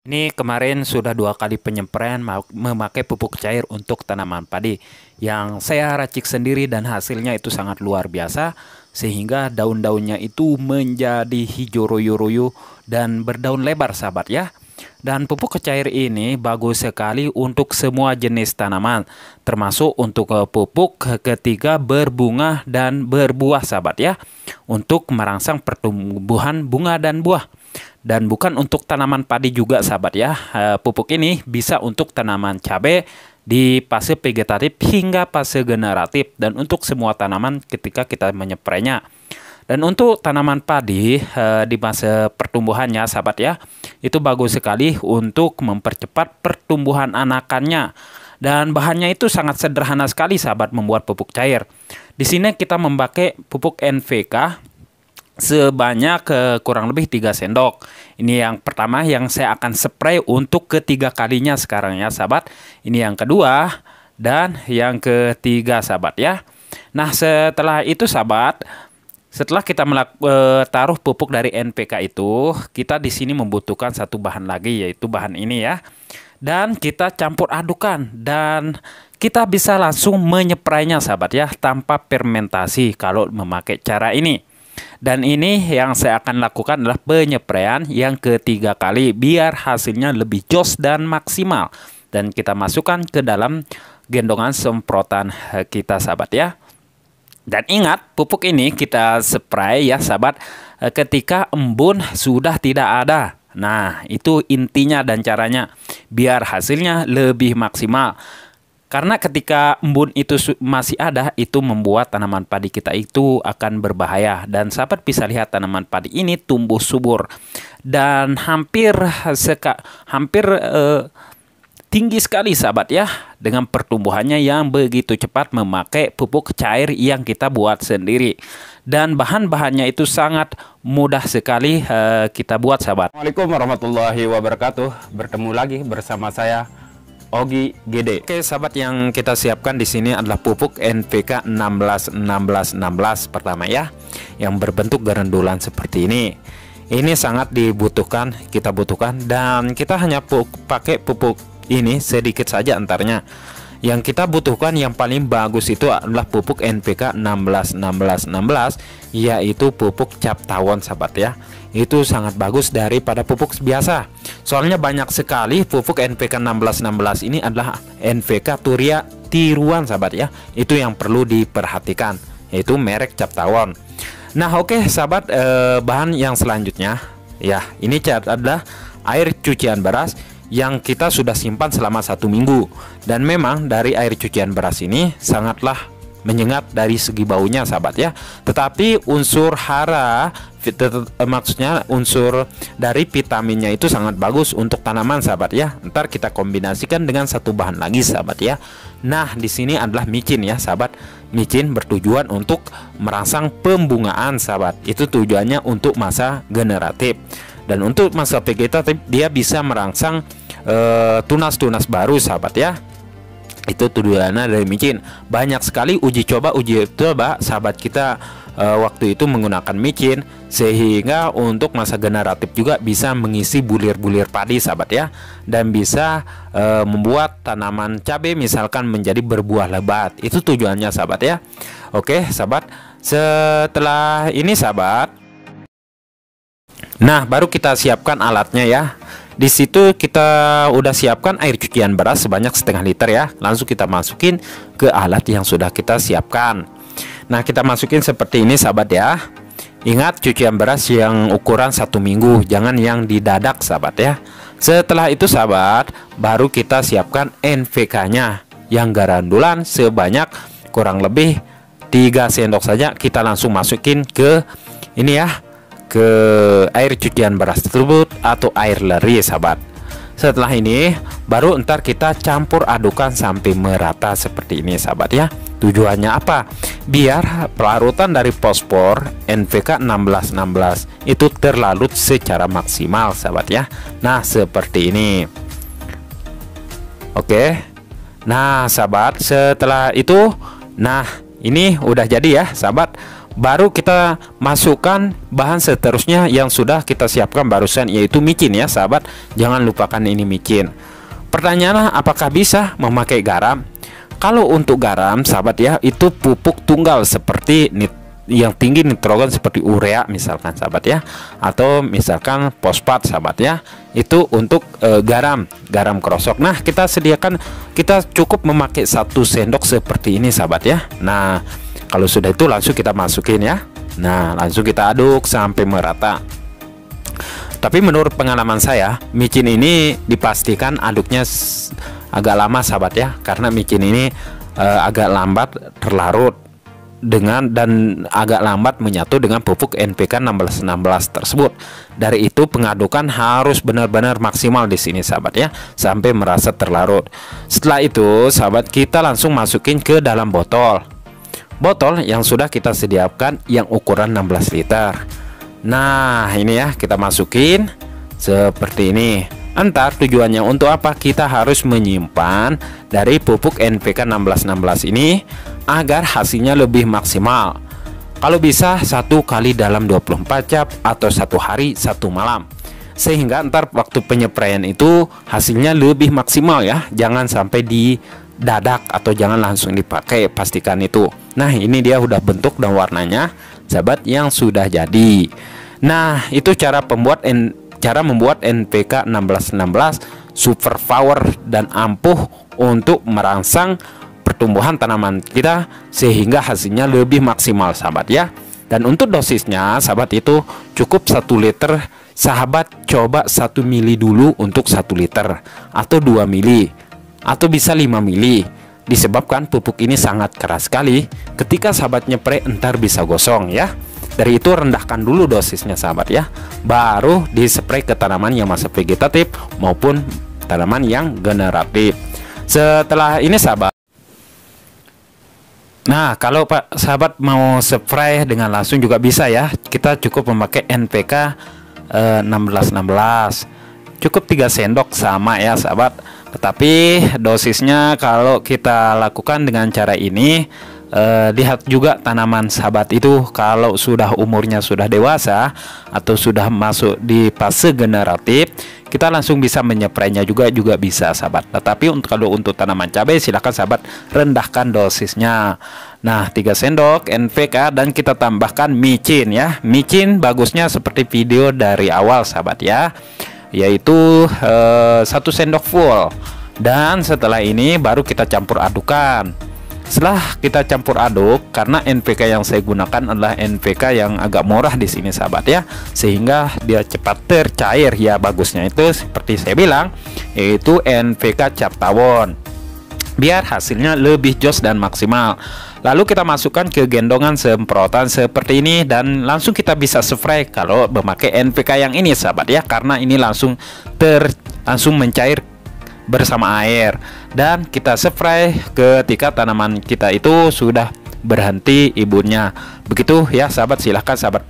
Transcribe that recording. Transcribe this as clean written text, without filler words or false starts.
Ini kemarin sudah 2 kali penyempraian memakai pupuk cair untuk tanaman padi yang saya racik sendiri dan hasilnya itu sangat luar biasa sehingga daun-daunnya itu menjadi hijau royo-royo dan berdaun lebar sahabat ya. Dan pupuk cair ini bagus sekali untuk semua jenis tanaman termasuk untuk pupuk ketika berbunga dan berbuah sahabat ya, untuk merangsang pertumbuhan bunga dan buah. Dan bukan untuk tanaman padi juga sahabat ya. Pupuk ini bisa untuk tanaman cabai di fase vegetatif hingga fase generatif dan untuk semua tanaman ketika kita menyemprainya. Dan untuk tanaman padi di masa pertumbuhannya sahabat ya, itu bagus sekali untuk mempercepat pertumbuhan anakannya. Dan bahannya itu sangat sederhana sekali sahabat membuat pupuk cair. Di sini kita memakai pupuk NPK sebanyak kurang lebih 3 sendok. Ini yang pertama yang saya akan spray untuk ketiga kalinya sekarang ya sahabat. Ini yang kedua dan yang ketiga sahabat ya. Nah setelah itu sahabat, setelah kita taruh pupuk dari NPK itu, kita di sini membutuhkan satu bahan lagi yaitu bahan ini ya. Dan kita campur adukan dan kita bisa langsung menyemprainya sahabat ya tanpa fermentasi kalau memakai cara ini. Dan ini yang saya akan lakukan adalah penyempraian yang ketiga kali biar hasilnya lebih jos dan maksimal. Dan kita masukkan ke dalam gendongan semprotan kita sahabat ya. Dan ingat pupuk ini kita spray ya sahabat ketika embun sudah tidak ada. Nah itu intinya dan caranya biar hasilnya lebih maksimal. Karena ketika embun itu masih ada, itu membuat tanaman padi kita itu akan berbahaya. Dan sahabat bisa lihat tanaman padi ini tumbuh subur. Dan hampir tinggi sekali sahabat ya. Dengan pertumbuhannya yang begitu cepat memakai pupuk cair yang kita buat sendiri. Dan bahan-bahannya itu sangat mudah sekali kita buat sahabat. Assalamualaikum warahmatullahi wabarakatuh. Bertemu lagi bersama saya Ogi Gede. Oke sahabat, yang kita siapkan di sini adalah pupuk NPK 16-16-16 pertama ya, yang berbentuk gerendulan seperti ini. Ini sangat dibutuhkan, kita butuhkan, dan kita hanya pakai pupuk ini sedikit saja antaranya. Yang kita butuhkan yang paling bagus itu adalah pupuk NPK 16-16-16, yaitu pupuk cap tawon sahabat ya. Itu sangat bagus daripada pupuk biasa. Soalnya banyak sekali pupuk NPK 16-16 ini adalah NPK tiruan sahabat ya. Itu yang perlu diperhatikan, yaitu merek cap tawon. Nah oke sahabat, bahan yang selanjutnya ya, ini adalah air cucian beras yang kita sudah simpan selama 1 minggu. Dan memang dari air cucian beras ini sangatlah menyengat dari segi baunya sahabat ya. Tetapi unsur hara, maksudnya unsur dari vitaminnya itu sangat bagus untuk tanaman sahabat ya. Ntar kita kombinasikan dengan satu bahan lagi sahabat ya. Nah di sini adalah micin ya sahabat. Micin bertujuan untuk merangsang pembungaan sahabat. Itu tujuannya untuk masa generatif. Dan untuk masa vegetatif dia bisa merangsang tunas-tunas baru sahabat ya. Itu tujuannya dari micin. Banyak sekali uji coba sahabat kita waktu itu menggunakan micin, sehingga untuk masa generatif juga bisa mengisi bulir-bulir padi sahabat ya, dan bisa membuat tanaman cabai misalkan menjadi berbuah lebat. Itu tujuannya sahabat ya. Oke sahabat, setelah ini sahabat, nah baru kita siapkan alatnya ya. Di situ kita udah siapkan air cucian beras sebanyak setengah liter ya. Langsung kita masukin ke alat yang sudah kita siapkan. Nah kita masukin seperti ini sahabat ya. Ingat cucian beras yang ukuran 1 minggu, jangan yang didadak sahabat ya. Setelah itu sahabat, baru kita siapkan NPK nya yang garandulan sebanyak kurang lebih 3 sendok saja. Kita langsung masukin ke ini ya, ke air cucian beras tersebut atau air leri sahabat. Setelah ini baru ntar kita campur adukan sampai merata seperti ini sahabat ya. Tujuannya apa? Biar pelarutan dari fosfor NPK 16-16 itu terlarut secara maksimal sahabat ya. Nah seperti ini. Oke. Nah sahabat, setelah itu, nah ini udah jadi ya sahabat baru kita masukkan bahan seterusnya yang sudah kita siapkan barusan, yaitu micin ya sahabat. Jangan lupakan ini micin. Pertanyaannya, apakah bisa memakai garam? Kalau untuk garam sahabat ya, itu pupuk tunggal seperti yang tinggi nitrogen seperti urea misalkan sahabat ya, atau misalkan fosfat sahabat ya, itu untuk garam krosok. Nah, kita cukup memakai 1 sendok seperti ini sahabat ya. Nah, kalau sudah itu langsung kita masukin ya. Nah, langsung kita aduk sampai merata. Tapi menurut pengalaman saya, micin ini dipastikan aduknya agak lama sahabat ya, karena micin ini agak lambat terlarut dan agak lambat menyatu dengan pupuk NPK 1616 tersebut. Dari itu pengadukan harus benar-benar maksimal di sini sahabat ya, sampai merasa terlarut. Setelah itu sahabat, kita langsung masukin ke dalam botol yang sudah kita sediakan yang ukuran 16 liter. Nah, ini ya, kita masukin seperti ini. Entar tujuannya untuk apa? Kita harus menyimpan dari pupuk NPK 1616 ini agar hasilnya lebih maksimal. Kalau bisa 1 kali dalam 24 jam atau 1 hari 1 malam, sehingga entar waktu penyepraian itu hasilnya lebih maksimal ya. Jangan sampai didadak atau jangan langsung dipakai, pastikan itu. Nah, ini dia udah bentuk dan warnanya sahabat yang sudah jadi. Nah, itu cara membuat NPK 1616 super power dan ampuh untuk merangsang pertumbuhan tanaman kita sehingga hasilnya lebih maksimal sahabat ya. Dan untuk dosisnya sahabat itu cukup 1 liter. Sahabat coba 1 mili dulu untuk 1 liter, atau 2 mili, atau bisa 5 mili. Disebabkan pupuk ini sangat keras sekali, ketika sahabat nyepre entar bisa gosong ya. Dari itu rendahkan dulu dosisnya sahabat ya, baru dispray ke tanaman yang masih vegetatif maupun tanaman yang generatif. Setelah ini sahabat, nah kalau sahabat mau spray dengan langsung juga bisa ya. Kita cukup memakai NPK 1616, cukup 3 sendok sama ya sahabat. Tetapi dosisnya kalau kita lakukan dengan cara ini, lihat juga tanaman sahabat itu, kalau sudah umurnya sudah dewasa atau sudah masuk di fase generatif, kita langsung bisa menyeprainya juga bisa sahabat. Tetapi kalau untuk tanaman cabai silakan sahabat rendahkan dosisnya. Nah, 3 sendok NPK dan kita tambahkan micin ya. Micin bagusnya seperti video dari awal sahabat ya, yaitu 1 sendok full. Dan setelah ini baru kita campur adukan. Setelah kita campur aduk, karena NPK yang saya gunakan adalah NPK yang agak murah di sini sahabat ya, sehingga dia cepat tercair ya. Bagusnya itu seperti saya bilang, yaitu NPK cap tawon, biar hasilnya lebih jos dan maksimal. Lalu kita masukkan ke gendongan semprotan seperti ini dan langsung kita bisa spray kalau memakai NPK yang ini sahabat ya, karena ini langsung mencair bersama air, dan kita spray ketika tanaman kita itu sudah berhenti ibunya. Begitu ya sahabat, silahkan sahabat